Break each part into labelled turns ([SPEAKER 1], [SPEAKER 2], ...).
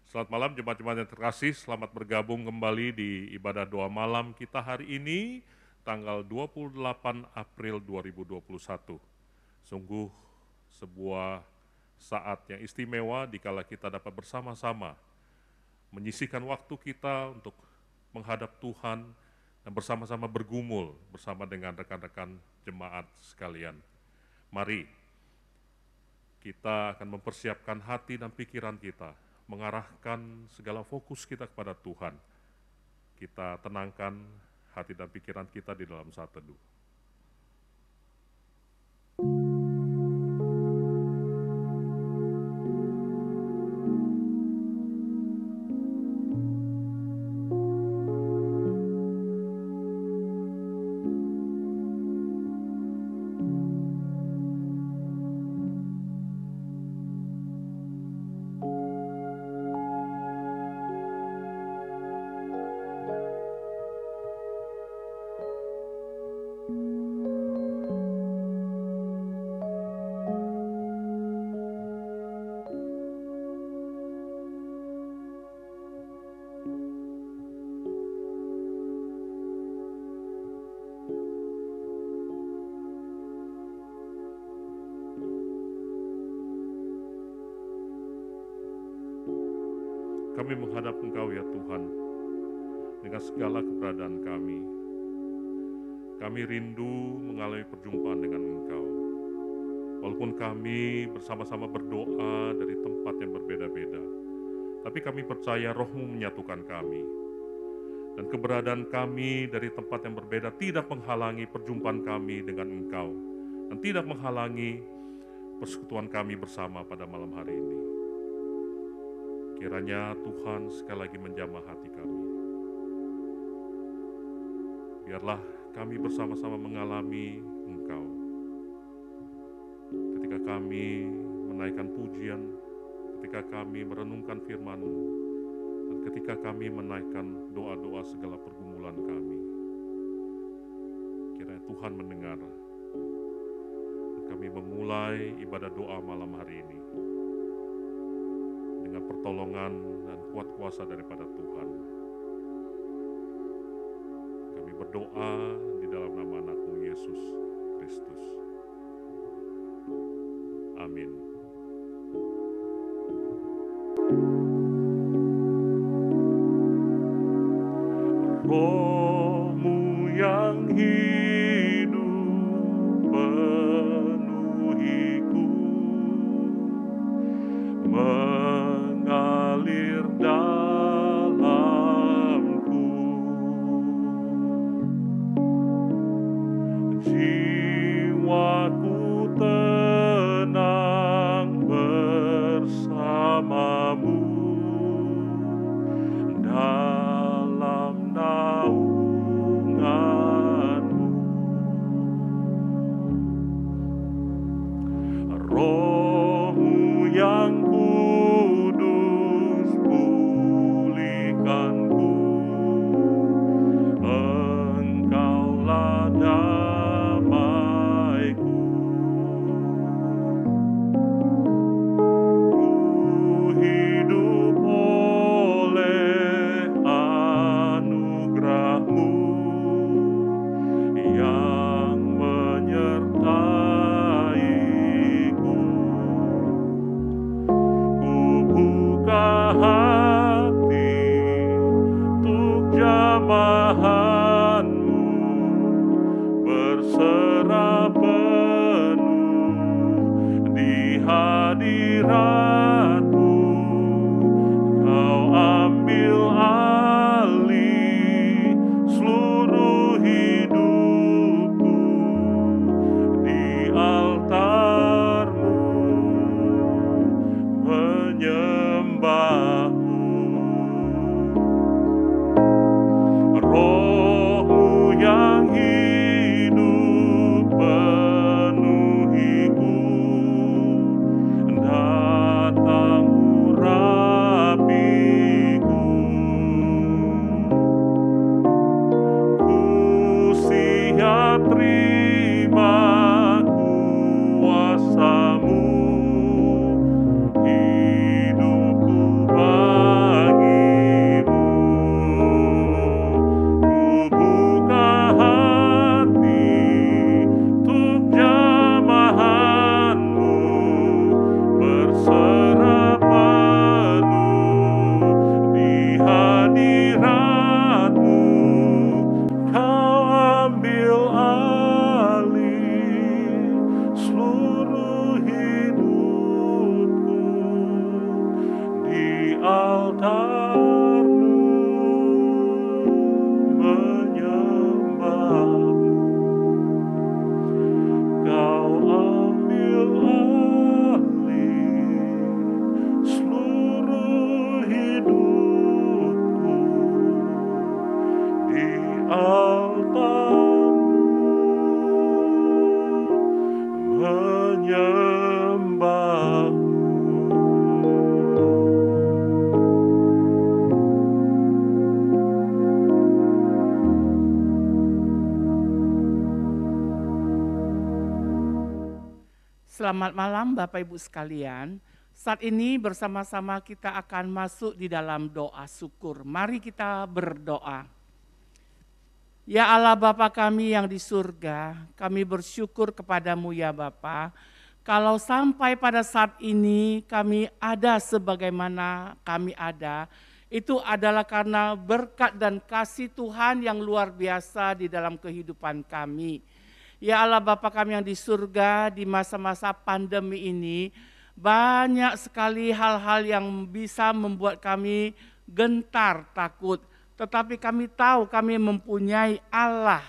[SPEAKER 1] Selamat malam jemaat-jemaat yang terkasih, selamat bergabung kembali di ibadah doa malam kita hari ini, tanggal 28 April 2021. Sungguh sebuah saat yang istimewa dikala kita dapat bersama-sama menyisihkan waktu kita untuk menghadap Tuhan dan bersama-sama bergumul bersama dengan rekan-rekan jemaat sekalian. Mari kita akan mempersiapkan hati dan pikiran kita, mengarahkan segala fokus kita kepada Tuhan. Kita tenangkan hati dan pikiran kita di dalam saat teduh. Kami menghadap Engkau ya Tuhan, dengan segala keberadaan kami. Kami rindu mengalami perjumpaan dengan Engkau. Walaupun kami bersama-sama berdoa dari tempat yang berbeda-beda, tapi kami percaya Roh-Mu menyatukan kami. Dan keberadaan kami dari tempat yang berbeda tidak menghalangi perjumpaan kami dengan Engkau, dan tidak menghalangi persekutuan kami bersama pada malam hari ini. Kiranya Tuhan sekali lagi menjamah hati kami. Biarlah kami bersama-sama mengalami Engkau. Ketika kami menaikkan pujian, ketika kami merenungkan firman-Mu, dan ketika kami menaikkan doa-doa segala pergumulan kami. Kiranya Tuhan mendengar. Dan kami memulai ibadah doa malam hari ini dengan pertolongan dan kuat kuasa daripada Tuhan. Kami berdoa di dalam nama anak-Mu Yesus Kristus. Amin. Roh-Mu yang hidup penuhiku, mengalir dalamku. Jiwaku tenang bersama-Mu dalam naungan-Mu. Roh-Mu yang kudus pulihkanku, Engkaulah damaiku. Ku hidup oleh anugerah-Mu yang menyertaiku. Ku buka hati untuk jamahan-Mu, berserah penuh di hadirat-Mu. Kau ambil alih seluruh hidupku di altar-Mu, menyembah-Mu. Roh-Mu yang hidup penuhiku, datang
[SPEAKER 2] Selamat malam Bapak Ibu sekalian. Saat ini bersama-sama kita akan masuk di dalam doa syukur. Mari kita berdoa. Ya Allah Bapa kami yang di surga, kami bersyukur kepadamu ya Bapa. Kalau sampai pada saat ini kami ada sebagaimana kami ada, itu adalah karena berkat dan kasih Tuhan yang luar biasa di dalam kehidupan kami. Ya Allah Bapa kami yang di surga, di masa-masa pandemi ini banyak sekali hal-hal yang bisa membuat kami gentar, takut. Tetapi kami tahu kami mempunyai Allah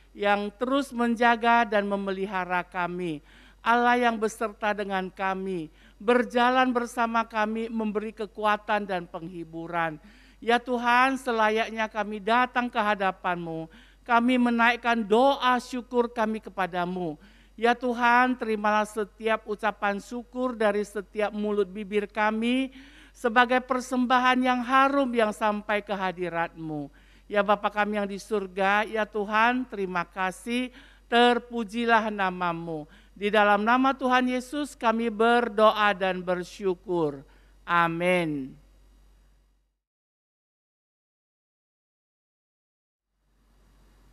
[SPEAKER 2] yang terus menjaga dan memelihara kami. Allah yang beserta dengan kami, berjalan bersama kami, memberi kekuatan dan penghiburan. Ya Tuhan, selayaknya kami datang ke hadapan-Mu, kami menaikkan doa syukur kami kepadamu. Ya Tuhan, terimalah setiap ucapan syukur dari setiap mulut bibir kami sebagai persembahan yang harum yang sampai ke hadirat-Mu. Ya Bapa kami yang di surga, ya Tuhan, terima kasih, terpujilah nama-Mu. Di dalam nama Tuhan Yesus kami berdoa dan bersyukur. Amin.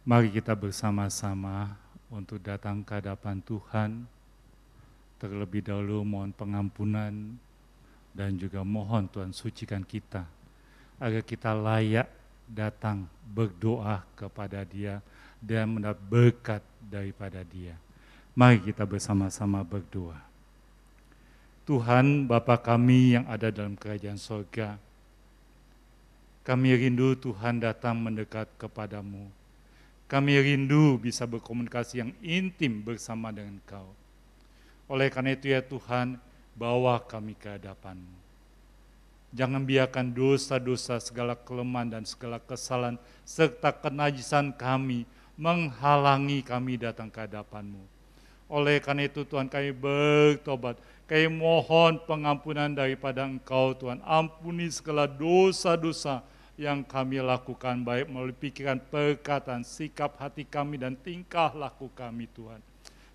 [SPEAKER 3] Mari kita bersama-sama untuk datang ke hadapan Tuhan. Terlebih dahulu mohon pengampunan dan juga mohon Tuhan sucikan kita agar kita layak datang berdoa kepada Dia dan mendapat berkat daripada Dia. Mari kita bersama-sama berdoa. Tuhan Bapa kami yang ada dalam kerajaan sorga, kami rindu Tuhan datang mendekat kepadamu. Kami rindu bisa berkomunikasi yang intim bersama dengan Kau. Oleh karena itu ya Tuhan, bawa kami ke hadapan-Mu. Jangan biarkan dosa-dosa, segala kelemahan dan segala kesalahan, serta kenajisan kami menghalangi kami datang ke hadapan-Mu. Oleh karena itu Tuhan, kami bertobat, kami mohon pengampunan daripada Engkau Tuhan. Ampuni segala dosa-dosa yang kami lakukan, baik melalui pikiran, perkataan, sikap hati kami, dan tingkah laku kami Tuhan.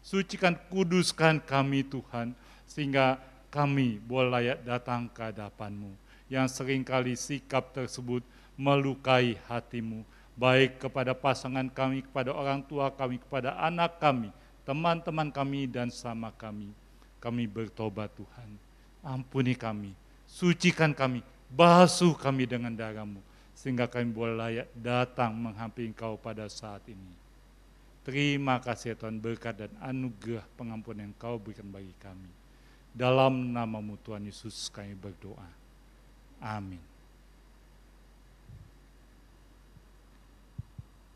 [SPEAKER 3] Sucikan, kuduskan kami Tuhan, sehingga kami boleh layak datang ke hadapan-Mu. Yang seringkali sikap tersebut melukai hati-Mu, baik kepada pasangan kami, kepada orang tua kami, kepada anak kami, teman-teman kami, dan sama kami. Kami bertobat Tuhan, ampuni kami, sucikan kami, basuh kami dengan darah-Mu, sehingga kami boleh layak datang menghampiri Engkau pada saat ini. Terima kasih Tuhan, berkat dan anugerah pengampunan yang Kau berikan bagi kami. Dalam nama-Mu Tuhan Yesus kami berdoa. Amin.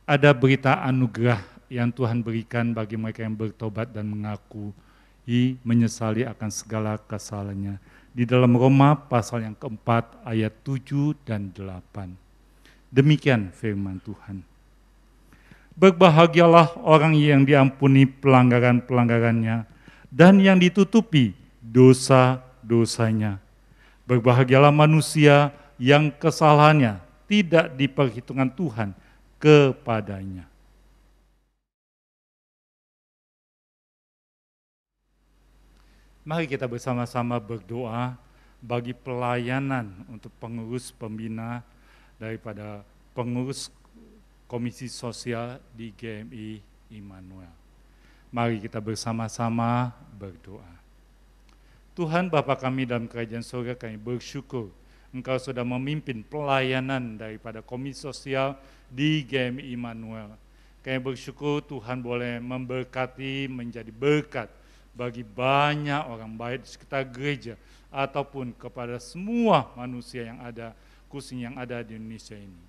[SPEAKER 3] Ada berita anugerah yang Tuhan berikan bagi mereka yang bertobat dan mengakui menyesali akan segala kesalahannya. Di dalam Roma pasal yang keempat ayat 7 dan 8. Demikian firman Tuhan. Berbahagialah orang yang diampuni pelanggaran-pelanggarannya dan yang ditutupi dosa-dosanya. Berbahagialah manusia yang kesalahannya tidak diperhitungkan Tuhan kepadanya. Mari kita bersama-sama berdoa bagi pelayanan untuk pengurus pembina daripada pengurus Komisi Sosial di GMI Immanuel. Mari kita bersama-sama berdoa. Tuhan Bapa kami dalam kerajaan surga, kami bersyukur Engkau sudah memimpin pelayanan daripada Komisi Sosial di GMI Immanuel. Kami bersyukur Tuhan boleh memberkati, menjadi berkat bagi banyak orang, baik di sekitar gereja ataupun kepada semua manusia yang ada, khususnya yang ada di Indonesia ini.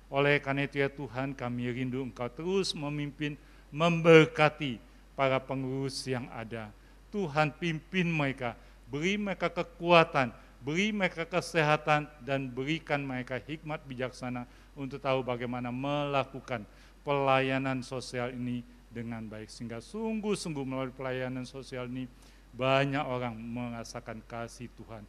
[SPEAKER 3] Oleh karena itu ya Tuhan, kami rindu Engkau terus memimpin, memberkati para pengurus yang ada. Tuhan pimpin mereka, beri mereka kekuatan, beri mereka kesehatan, dan berikan mereka hikmat bijaksana untuk tahu bagaimana melakukan pelayanan sosial ini dengan baik. Sehingga sungguh-sungguh melalui pelayanan sosial ini banyak orang merasakan kasih Tuhan.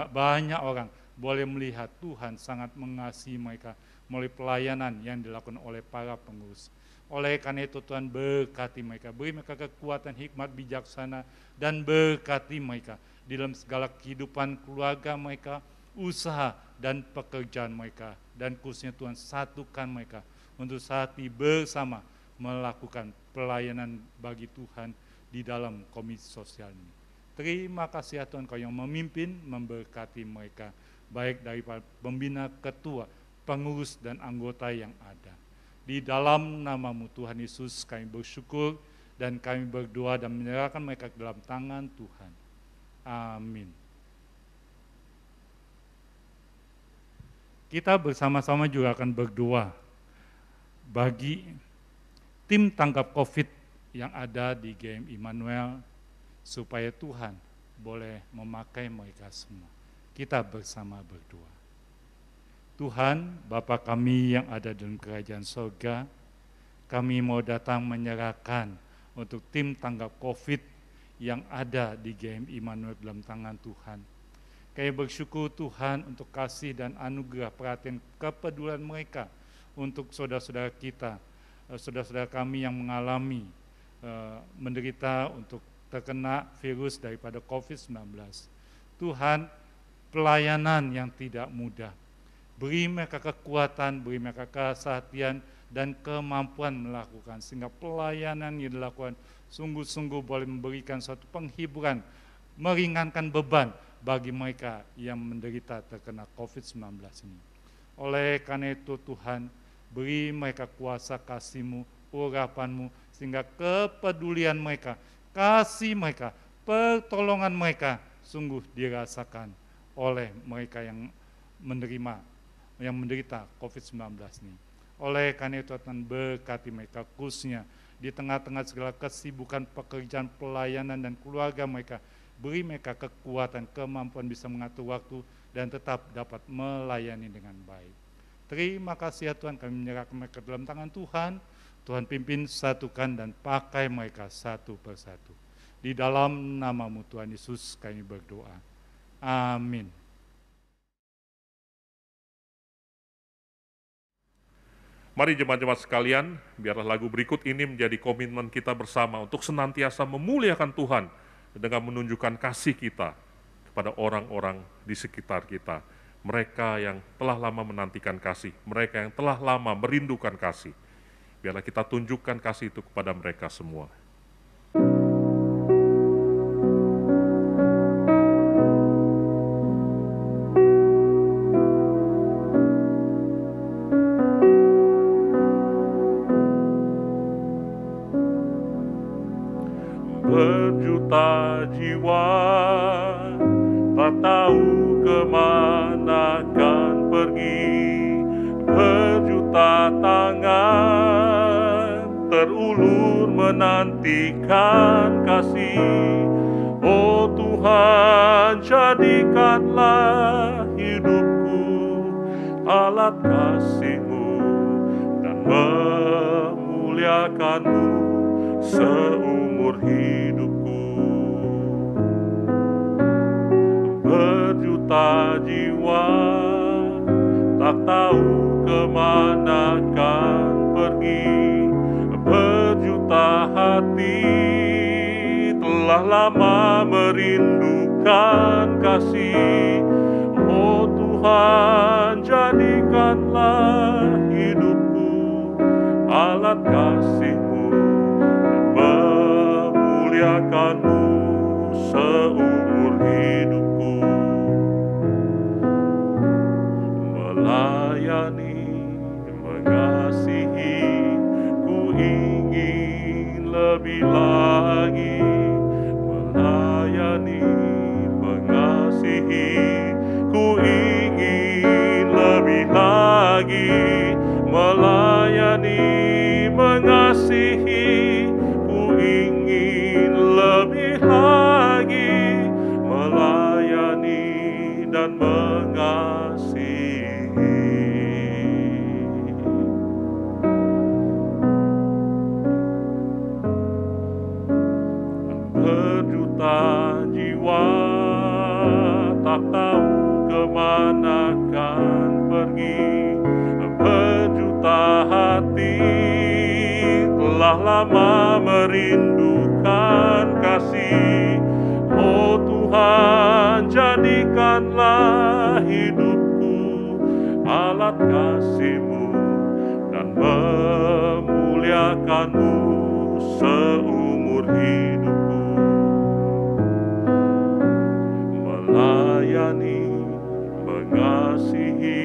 [SPEAKER 3] Banyak orang boleh melihat Tuhan sangat mengasihi mereka melalui pelayanan yang dilakukan oleh para pengurus. Oleh karena itu Tuhan berkati mereka, beri mereka kekuatan, hikmat, bijaksana, dan berkati mereka di dalam segala kehidupan keluarga mereka, usaha dan pekerjaan mereka. Dan khususnya Tuhan satukan mereka untuk hati bersama melakukan pelayanan bagi Tuhan di dalam komisi sosial ini. Terima kasih ya Tuhan, Kau yang memimpin, memberkati mereka, baik dari pembina, ketua, pengurus, dan anggota yang ada. Di dalam nama-Mu Tuhan Yesus kami bersyukur dan kami berdoa dan menyerahkan mereka ke dalam tangan Tuhan. Amin. Kita bersama-sama juga akan berdoa bagi tim tanggap COVID yang ada di GM Immanuel, supaya Tuhan boleh memakai mereka semua. Kita bersama berdoa. Tuhan, Bapa kami yang ada dalam kerajaan sorga, kami mau datang menyerahkan untuk tim tanggap COVID yang ada di GM Immanuel dalam tangan Tuhan. Kami bersyukur Tuhan untuk kasih dan anugerah perhatian kepedulian mereka untuk saudara-saudara kita, saudara-saudara kami yang mengalami menderita untuk terkena virus daripada COVID-19. Tuhan, pelayanan yang tidak mudah. Beri mereka kekuatan, beri mereka kesehatan dan kemampuan melakukan, sehingga pelayanan yang dilakukan sungguh-sungguh boleh memberikan suatu penghiburan, meringankan beban bagi mereka yang menderita terkena COVID-19 ini. Oleh karena itu Tuhan, beri mereka kuasa kasih-Mu, urapan-Mu, sehingga kepedulian mereka, kasih mereka, pertolongan mereka sungguh dirasakan oleh mereka yang menderita COVID-19 ini. Oleh karena itu Tuhan, berkati mereka khususnya di tengah-tengah segala kesibukan pekerjaan, pelayanan, dan keluarga mereka. Beri mereka kekuatan, kemampuan bisa mengatur waktu dan tetap dapat melayani dengan baik. Terima kasih ya Tuhan, kami menyerahkan mereka dalam tangan Tuhan. Tuhan pimpin, satukan, dan pakai mereka satu persatu. Di dalam nama-Mu Tuhan Yesus kami berdoa. Amin.
[SPEAKER 1] Mari jemaat-jemaat sekalian, biarlah lagu berikut ini menjadi komitmen kita bersama untuk senantiasa memuliakan Tuhan dengan menunjukkan kasih kita kepada orang-orang di sekitar kita. Mereka yang telah lama menantikan kasih, mereka yang telah lama merindukan kasih. Biarlah kita tunjukkan kasih itu kepada mereka semua. Berjuta jiwa tak tahu kemana akan pergi, berjuta tangan terulur menantikan kasih. Oh Tuhan, jadikanlah hidupku alat kasih-Mu dan memuliakan-Mu seumur hidupku. Berjuta jiwa tak tahu kemana akan pergi, berjuta hati telah lama merindukan kasih. Oh Tuhan, jadikanlah hidupku alat kasih-Mu, memuliakan-Mu seumur hidupku. Melayani, mengasihi, ku ingin lebih lagi. Melayani, mengasihi, ku ingin lebih lagi. Melayani, mengasihi, ku ingin lebih lagi. Melayani dan mengasihi. Berjuta jiwa tak tahu kemana akan pergi, berjuta hati telah lama merindukan kasih. Oh Tuhan, jadikanlah hidupku alat kasih-Mu dan memuliakan-Mu seumur hidupku. Melayani, mengasihi,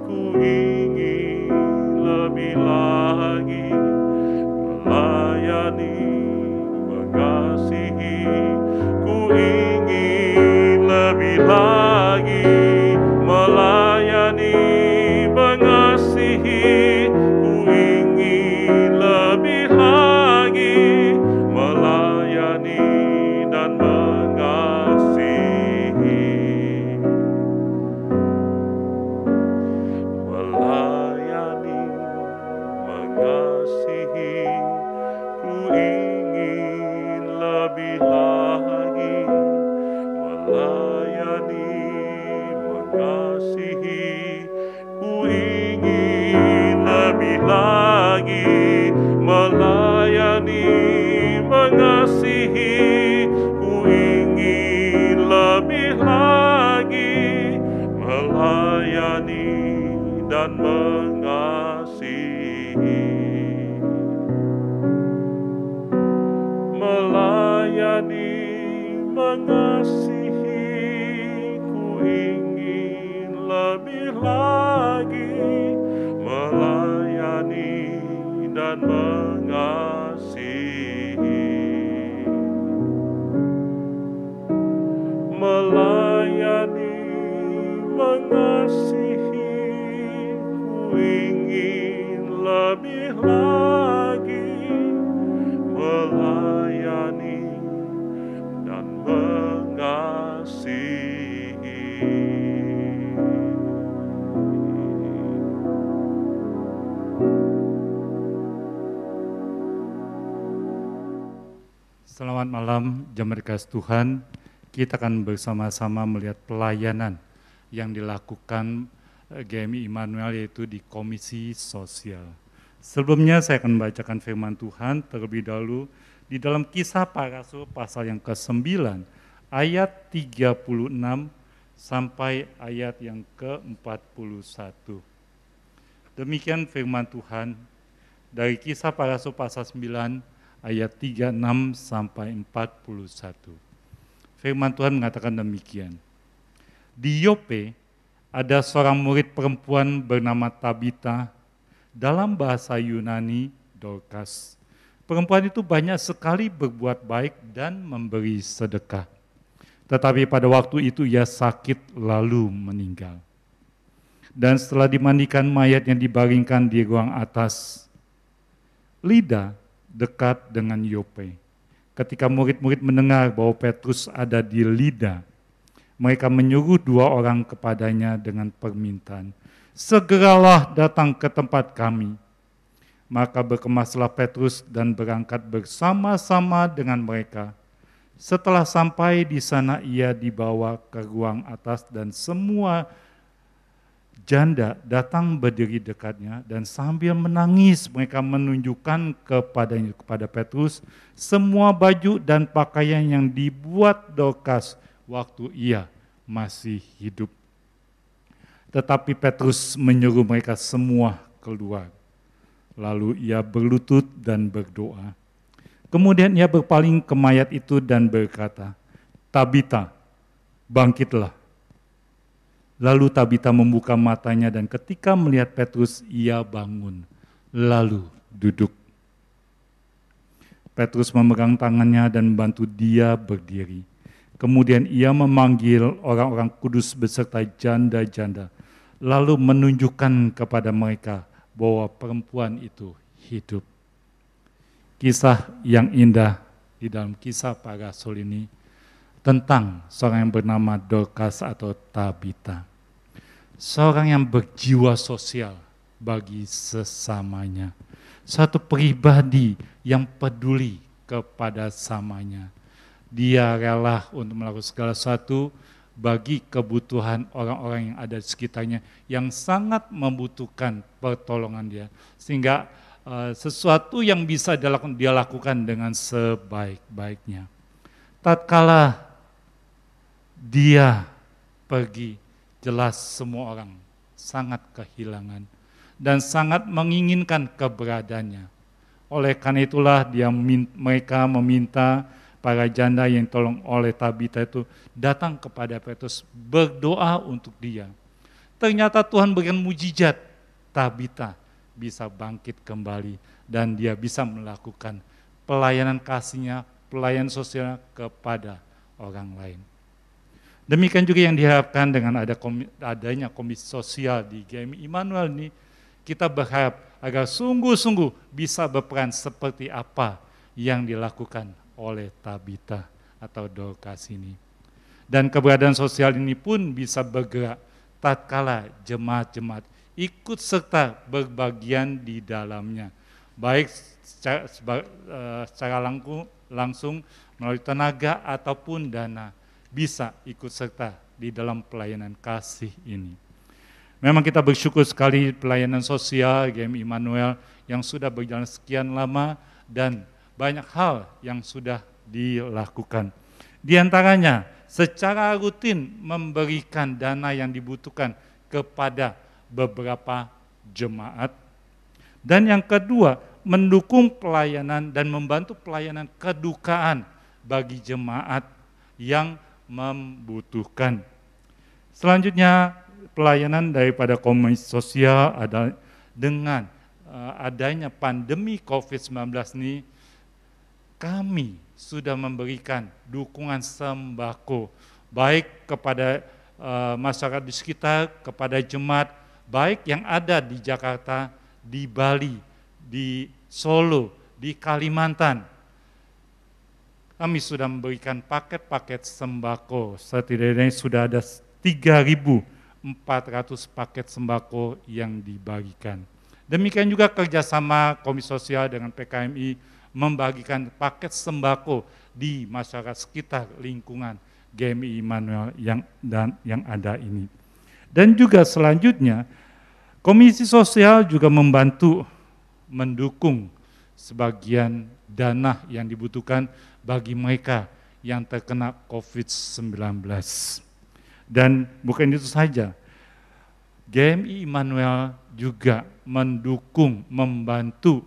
[SPEAKER 1] ku ingin lebih lagi. Melayani, mengasihi, ku ingin lebih lagi. Melayani, mengasihi, ku ingin lebih lagi. Melayani dan mengasihi. Melayani, mengasihi, ku ingin lebih lagi. Melayani, mengasihi, ku ingin lebih lagi. Melayani, mengasihi, ku ingin lebih lagi. Melayani dan mengasihi. Melayani, mengasihi, ku ingin lebih lagi. Melayani dan mengasihi. Melayani, mengasihi, ku ingin lebih lagi. Melayani dan mengasihi.
[SPEAKER 3] Selamat malam, jemaat kasih Tuhan. Kita akan bersama-sama melihat pelayanan yang dilakukan GMI Immanuel, yaitu di Komisi Sosial. Sebelumnya saya akan membacakan firman Tuhan terlebih dahulu di dalam Kisah Para Rasul pasal yang ke-9 ayat 36 sampai ayat yang ke-41. Demikian firman Tuhan dari Kisah Para Rasul pasal 9 ayat 36 sampai 41. Firman Tuhan mengatakan demikian. Di Yope ada seorang murid perempuan bernama Tabita, dalam bahasa Yunani Dorcas. Perempuan itu banyak sekali berbuat baik dan memberi sedekah. Tetapi pada waktu itu ia sakit lalu meninggal. Dan setelah dimandikan, mayatnya dibaringkan di ruang atas. Lida dekat dengan Yope. Ketika murid-murid mendengar bahwa Petrus ada di Lida, mereka menyuruh 2 orang kepadanya dengan permintaan, segeralah datang ke tempat kami. Maka berkemaslah Petrus dan berangkat bersama-sama dengan mereka. Setelah sampai di sana ia dibawa ke ruang atas dan semua janda datang berdiri dekatnya dan sambil menangis mereka menunjukkan kepada Petrus semua baju dan pakaian yang dibuat Dorcas waktu ia masih hidup. Tetapi Petrus menyuruh mereka semua keluar. Lalu ia berlutut dan berdoa. Kemudian ia berpaling ke mayat itu dan berkata, Tabita, bangkitlah. Lalu Tabita membuka matanya dan ketika melihat Petrus ia bangun, lalu duduk. Petrus memegang tangannya dan membantu dia berdiri. Kemudian ia memanggil orang-orang kudus beserta janda-janda, lalu menunjukkan kepada mereka bahwa perempuan itu hidup. Kisah yang indah di dalam Kisah Para Rasul ini tentang seorang yang bernama Dorcas atau Tabita. Seorang yang berjiwa sosial bagi sesamanya. Satu pribadi yang peduli kepada samanya. Dia rela untuk melakukan segala sesuatu bagi kebutuhan orang-orang yang ada di sekitarnya yang sangat membutuhkan pertolongan dia. Sehingga sesuatu yang bisa dia lakukan dengan sebaik-baiknya. Tatkala dia pergi, jelas semua orang sangat kehilangan dan sangat menginginkan keberadaannya. Oleh karena itulah mereka meminta para janda yang tolong oleh Tabita itu datang kepada Petrus berdoa untuk dia. Ternyata Tuhan berikan mujizat, Tabita bisa bangkit kembali dan dia bisa melakukan pelayanan kasihnya, pelayanan sosial kepada orang lain. Demikian juga yang diharapkan dengan adanya komisi sosial di GMI Immanuel ini, kita berharap agar sungguh-sungguh bisa berperan seperti apa yang dilakukan oleh Tabita atau Dorcas ini. Dan keberadaan sosial ini pun bisa bergerak tatkala jemaat-jemaat ikut serta berbagian di dalamnya, baik secara langsung melalui tenaga ataupun dana, bisa ikut serta di dalam pelayanan kasih ini. Memang kita bersyukur sekali pelayanan sosial GMI Immanuel yang sudah berjalan sekian lama dan banyak hal yang sudah dilakukan. Di antaranya secara rutin memberikan dana yang dibutuhkan kepada beberapa jemaat. Dan yang kedua, mendukung pelayanan dan membantu pelayanan kedukaan bagi jemaat yang membutuhkan. Selanjutnya, pelayanan daripada komisi sosial adalah dengan adanya pandemi COVID-19 ini, kami sudah memberikan dukungan sembako baik kepada masyarakat di sekitar, kepada jemaat, baik yang ada di Jakarta, di Bali, di Solo, di Kalimantan. Kami sudah memberikan paket-paket sembako, setidaknya sudah ada 3.400 paket sembako yang dibagikan. Demikian juga kerjasama Komisi Sosial dengan PKMI membagikan paket sembako di masyarakat sekitar lingkungan GMI Immanuel yang ada ini. Dan juga selanjutnya, Komisi Sosial juga membantu mendukung sebagian dana yang dibutuhkan bagi mereka yang terkena COVID-19. Dan bukan itu saja, GMI Immanuel juga mendukung, membantu,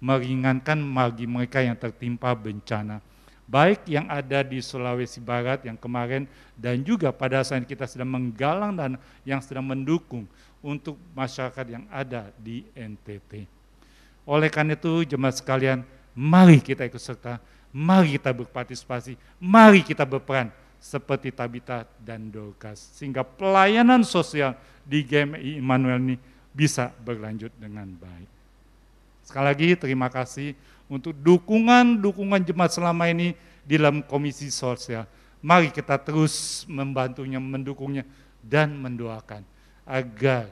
[SPEAKER 3] meringankan bagi mereka yang tertimpa bencana. Baik yang ada di Sulawesi Barat yang kemarin dan juga pada saat kita sedang menggalang dan yang sedang mendukung untuk masyarakat yang ada di NTT. Oleh karena itu jemaat sekalian, mari kita ikut serta, mari kita berpartisipasi, mari kita berperan seperti Tabita dan Dorcas, sehingga pelayanan sosial di GMI Immanuel ini bisa berlanjut dengan baik. Sekali lagi terima kasih untuk dukungan jemaat selama ini di dalam komisi sosial. Mari kita terus membantunya, mendukungnya, dan mendoakan agar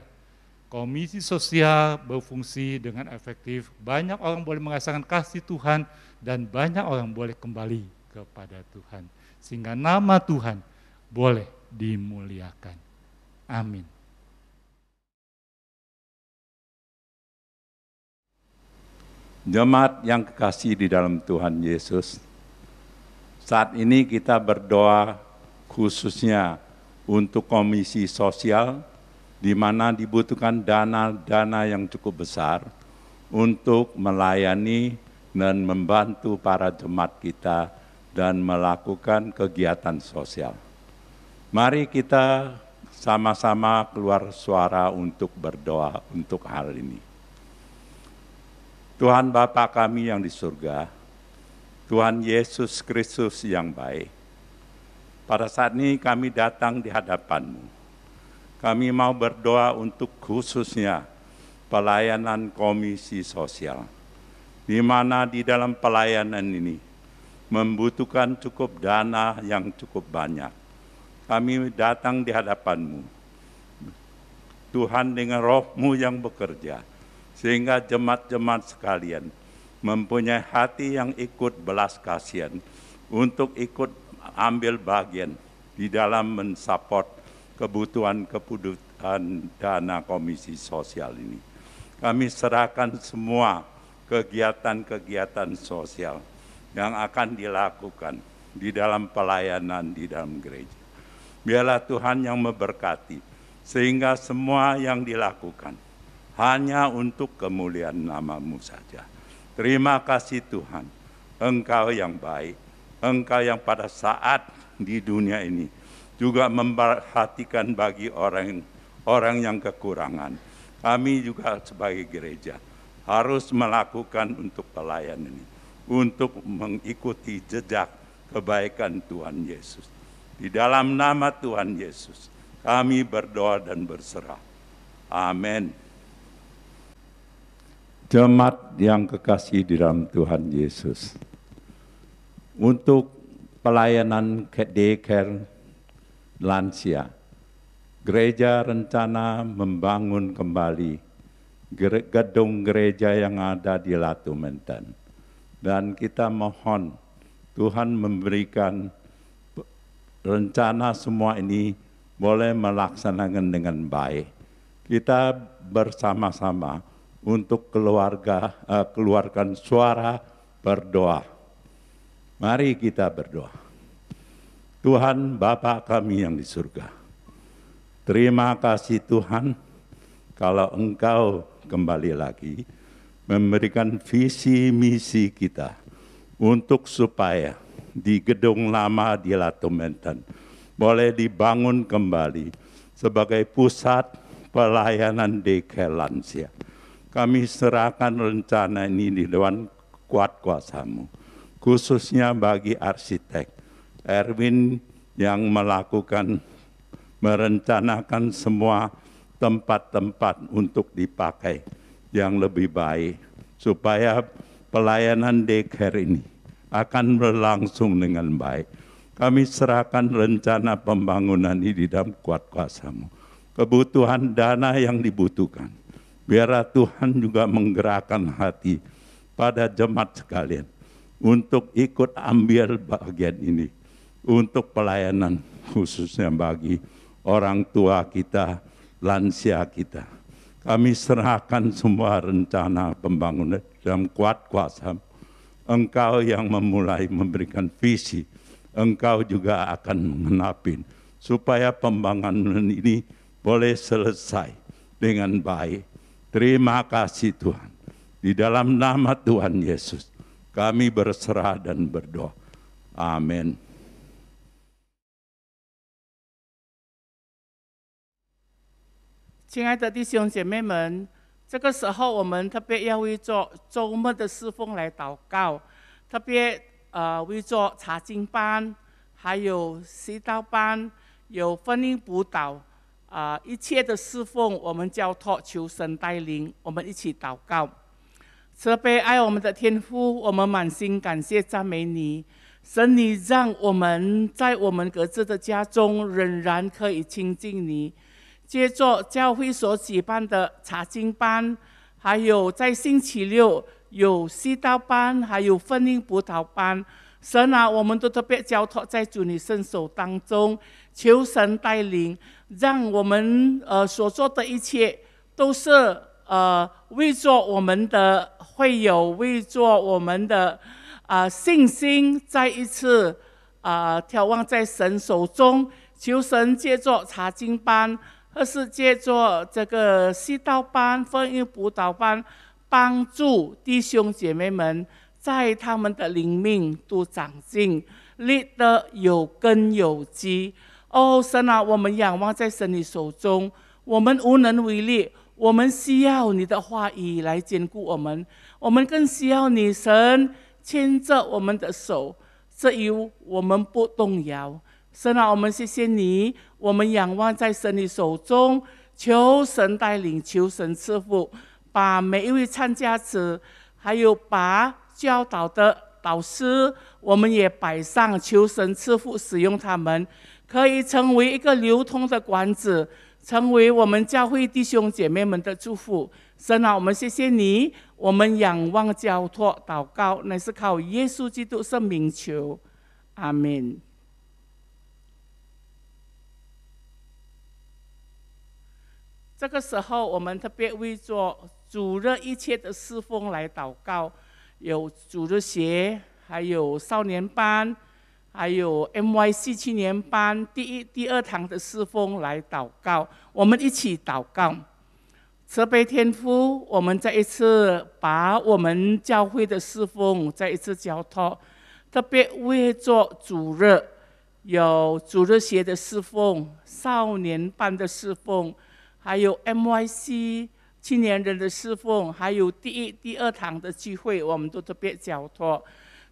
[SPEAKER 3] komisi sosial berfungsi dengan efektif, banyak orang boleh merasakan kasih Tuhan, dan banyak orang boleh kembali kepada Tuhan, sehingga nama Tuhan boleh dimuliakan. Amin.
[SPEAKER 4] Jemaat yang kekasih di dalam Tuhan Yesus, saat ini kita berdoa khususnya untuk komisi sosial, di mana dibutuhkan dana-dana yang cukup besar untuk melayani dan membantu para jemaat kita dan melakukan kegiatan sosial. Mari kita sama-sama keluar suara untuk berdoa untuk hal ini. Tuhan Bapa kami yang di surga, Tuhan Yesus Kristus yang baik, pada saat ini kami datang di hadapan-Mu. Kami mau berdoa untuk khususnya pelayanan komisi sosial, di mana di dalam pelayanan ini membutuhkan cukup dana yang cukup banyak. Kami datang di hadapan-Mu, Tuhan, dengan Roh-Mu yang bekerja, sehingga jemaat-jemaat sekalian mempunyai hati yang ikut belas kasihan untuk ikut ambil bagian di dalam mensupport kebutuhan dana komisi sosial ini. Kami serahkan semua kegiatan-kegiatan sosial yang akan dilakukan di dalam pelayanan di dalam gereja. Biarlah Tuhan yang memberkati, sehingga semua yang dilakukan hanya untuk kemuliaan nama-Mu saja. Terima kasih Tuhan, Engkau yang baik, Engkau yang pada saat di dunia ini juga memperhatikan bagi orang yang kekurangan. Kami juga sebagai gereja harus melakukan untuk pelayanan ini, untuk mengikuti jejak kebaikan Tuhan Yesus. Di dalam nama Tuhan Yesus, kami berdoa dan berserah. Amin. Jemaat yang kekasih di dalam Tuhan Yesus, untuk pelayanan daycare lansia, gereja rencana membangun kembali gedung gereja yang ada di Latu Menten. Dan kita mohon Tuhan memberikan rencana semua ini boleh melaksanakan dengan baik. Kita bersama-sama untuk keluarkan suara berdoa. Mari kita berdoa. Tuhan Bapa kami yang di surga, terima kasih Tuhan kalau Engkau kembali lagi memberikan visi misi kita untuk supaya di gedung lama di Latu Menten boleh dibangun kembali sebagai pusat pelayanan daycare lansia. Kami serahkan rencana ini di dewan kuat kuasa-Mu, khususnya bagi arsitek Erwin yang merencanakan semua tempat-tempat untuk dipakai yang lebih baik, supaya pelayanan daycare ini akan berlangsung dengan baik. Kami serahkan rencana pembangunan ini di dalam kuat kuasa-Mu. Kebutuhan dana yang dibutuhkan, biarlah Tuhan juga menggerakkan hati pada jemaat sekalian untuk ikut ambil bagian ini, untuk pelayanan khususnya bagi orang tua kita, lansia kita. Kami serahkan semua rencana pembangunan dalam kuat kuasa-Mu. Engkau yang memulai memberikan visi, Engkau juga akan mengenapin supaya pembangunan ini boleh selesai dengan baik. Terima kasih Tuhan. Di dalam nama Tuhan Yesus, kami berserah dan berdoa. Amin.
[SPEAKER 2] 亲爱的弟兄姐妹们，这个时候我们特别要为做周末的侍奉来祷告，特别为做查经班，还有祈祷班，有婚姻辅导，一切的侍奉我们交托求神带领，我们一起祷告。慈悲爱我们的天父，我们满心感谢赞美你，神你让我们在我们各自的家中仍然可以亲近你。 接着教会所举办的查经班，还有在星期六有祈祷班，还有婚姻辅导班。神啊，我们都特别交托在主你圣手当中，求神带领，让我们所做的一切都是为着我们的会友，为着我们的信心，再一次眺望在神手中，求神借着查经班。 或是借着这个祈祷班、婚姻辅导班，帮助弟兄姐妹们在他们的灵命都长进，立得有根有基。哦，神啊，我们仰望在神你手中，我们无能为力，我们需要你的话语来坚固我们，我们更需要你神牵着我们的手，这一我们不动摇。 神啊，我们谢谢你，我们仰望在神你手中，求神带领，求神赐福，把每一位参加者，还有把教导的导师，我们也摆上，求神赐福使用他们，可以成为一个流通的管子，成为我们教会弟兄姐妹们的祝福。神啊，我们谢谢你，我们仰望交托祷告，乃是靠耶稣基督圣名求，阿门。这个时候，我们特别为着主日一切的侍奉来祷告，有主日学，还有少年班，还有 MYC 青年班第一、第二堂的侍奉来祷告。我们一起祷告。慈悲天父，我们再一次把我们教会的侍奉再一次交托，特别为着主日，有主日学的侍奉、少年班的侍奉，还有 MYC 青年人的侍奉，还有第一、第二堂的聚会，我们都特别交托。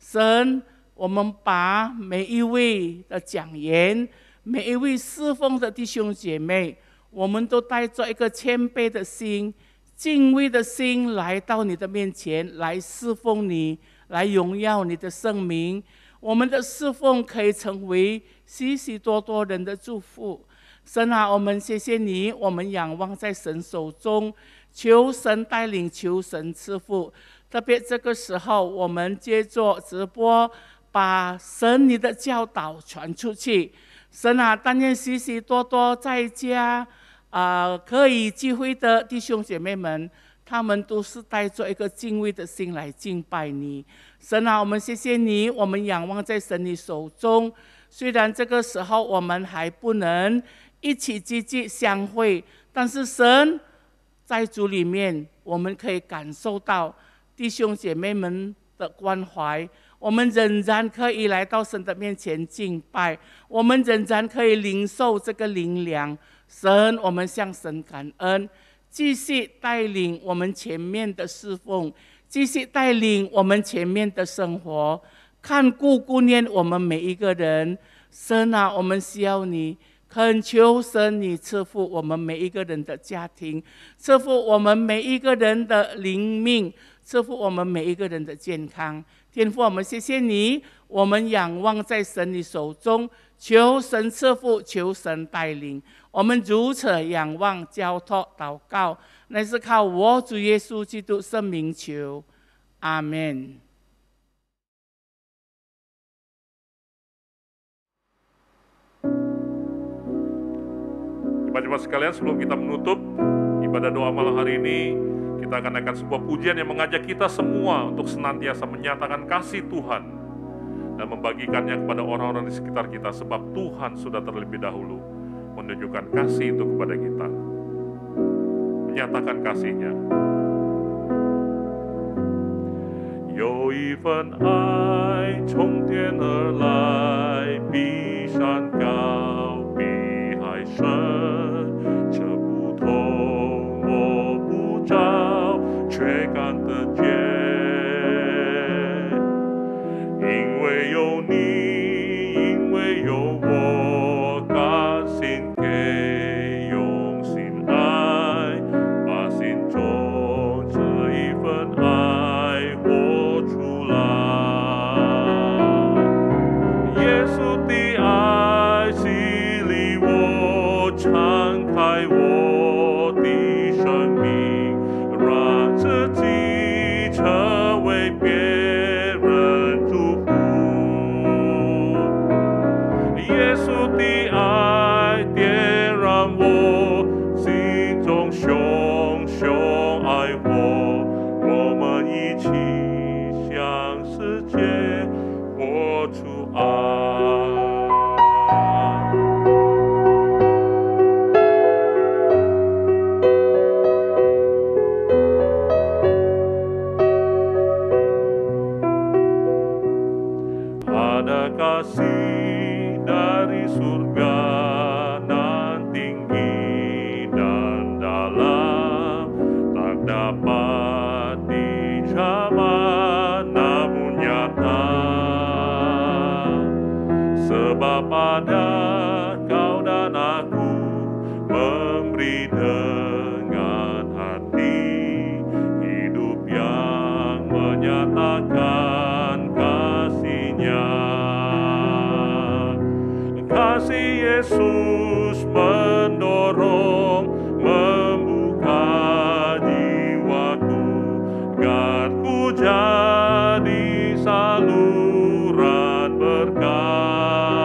[SPEAKER 2] 神，我们把每一位的讲员、每一位侍奉的弟兄姐妹，我们都带着一个谦卑的心、敬畏的心来到你的面前，来侍奉你，来荣耀你的圣名。我们的侍奉可以成为许许多多人的祝福。神啊，我们谢谢你，我们仰望在神手中，求神带领，求神赐福。特别这个时候，我们借着直播，把神你的教导传出去。神啊，但愿许许多多在家可以聚会的弟兄姐妹们，他们都是带着一个敬畏的心来敬拜你。神啊，我们谢谢你，我们仰望在神你手中。虽然这个时候我们还不能一起积极相会，但是神在主里面，我们可以感受到弟兄姐妹们的关怀。我们仍然可以来到神的面前敬拜，我们仍然可以领受这个灵粮。神，我们向神感恩，继续带领我们前面的侍奉，继续带领我们前面的生活，看顾顾念我们每一个人。神啊，我们需要你，恳求神你赐福我们每一个人的家庭，赐福我们每一个人的灵命，赐福我们每一个人的健康。天父，我们谢谢你，我们仰望在神你手中，求神赐福，求神带领。我们如此仰望、交托、祷告，乃是靠我主耶稣基督圣名求，阿们。
[SPEAKER 1] Jemaat-jemaat sekalian, sebelum kita menutup ibadah doa malam hari ini, kita akan naikkan sebuah pujian yang mengajak kita semua untuk senantiasa menyatakan kasih Tuhan dan membagikannya kepada orang-orang di sekitar kita, sebab Tuhan sudah terlebih dahulu menunjukkan kasih itu kepada kita, menyatakan kasih-Nya. 有一份爱从天而来，比山高，比海深，这不透，摸不着，却看得见。因为有你，因为有我，甘心给，用心爱，把心中这一份爱活出来。耶稣的爱洗礼我，敞开我的生命，让自己成为别人祝福。耶稣的爱点燃我心中熊熊爱火，我们一起向世界活出爱。Ada kasih dari surga nan tinggi dan dalam, tak dapat dijamah namun nyata. Sebab pada kau dan aku memberi dengan hati hidup yang menyatakan kasih-Nya. Kasih Yesus mendorong, membuka jiwaku, agar ku jadi saluran berkat.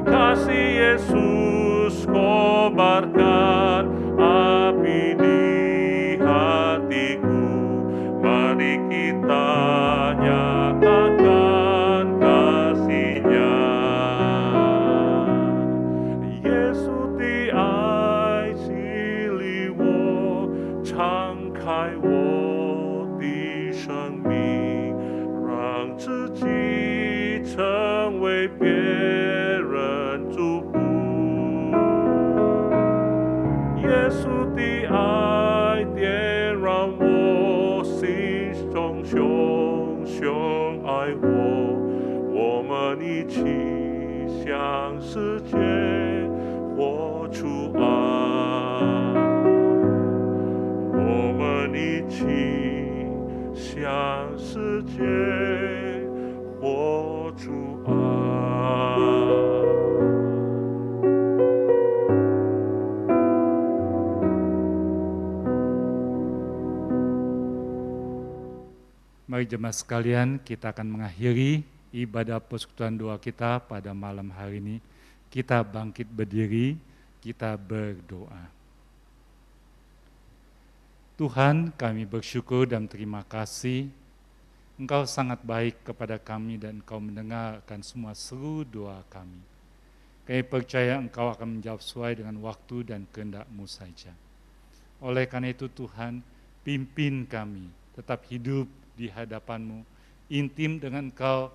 [SPEAKER 1] Kasih Yesus kobarkan 向世界活出爱，我们一起向世界活出爱。
[SPEAKER 3] Mari jemaat sekalian, kita akan mengakhiri ibadah persekutuan doa kita pada malam hari ini. Kita bangkit berdiri, kita berdoa. Tuhan, kami bersyukur dan terima kasih. Engkau sangat baik kepada kami dan Engkau mendengarkan semua seru doa kami. Kami percaya Engkau akan menjawab sesuai dengan waktu dan kehendak-Mu saja. Oleh karena itu Tuhan, pimpin kami tetap hidup di hadapan-Mu, intim dengan Engkau,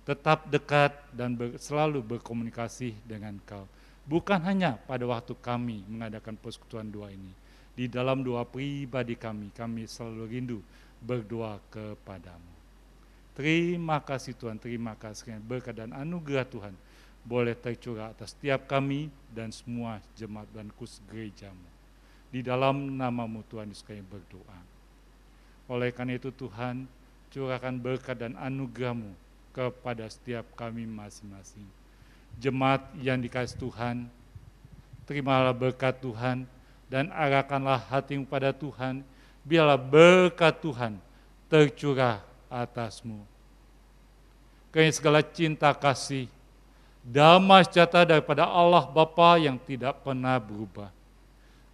[SPEAKER 3] tetap dekat dan selalu berkomunikasi dengan Engkau. Bukan hanya pada waktu kami mengadakan persekutuan doa ini, di dalam doa pribadi kami selalu rindu berdoa kepadamu. Terima kasih Tuhan, terima kasih berkat dan anugerah Tuhan boleh tercurah atas setiap kami dan semua jemaat dan khusus gereja-Mu. Di dalam nama-Mu Tuhan Yesus kami berdoa. Oleh karena itu Tuhan, curahkan berkat dan anugerah-Mu kepada setiap kami masing-masing. Jemaat yang dikasihi Tuhan, terimalah berkat Tuhan dan arahkanlah hatimu pada Tuhan, biarlah berkat Tuhan tercurah atasmu. Karena segala cinta kasih, damai sejahtera daripada Allah Bapa yang tidak pernah berubah,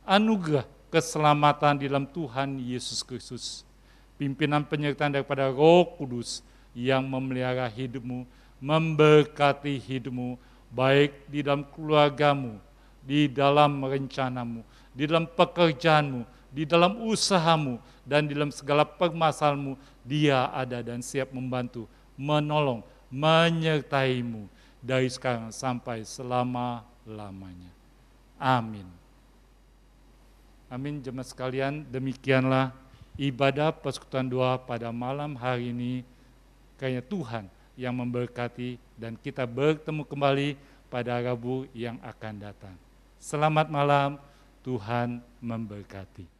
[SPEAKER 3] anugerah keselamatan di dalam Tuhan Yesus Kristus, pimpinan penyertaan daripada Roh Kudus yang memelihara hidupmu, memberkati hidupmu, baik di dalam keluargamu, di dalam rencanamu, di dalam pekerjaanmu, di dalam usahamu, dan di dalam segala permasalahanmu. Dia ada dan siap membantu, menolong, menyertaimu dari sekarang sampai selama-lamanya. Amin. Amin jemaat sekalian, demikianlah ibadah persekutuan doa pada malam hari ini. Kiranya Tuhan yang memberkati dan kita bertemu kembali pada Rabu yang akan datang. Selamat malam, Tuhan memberkati.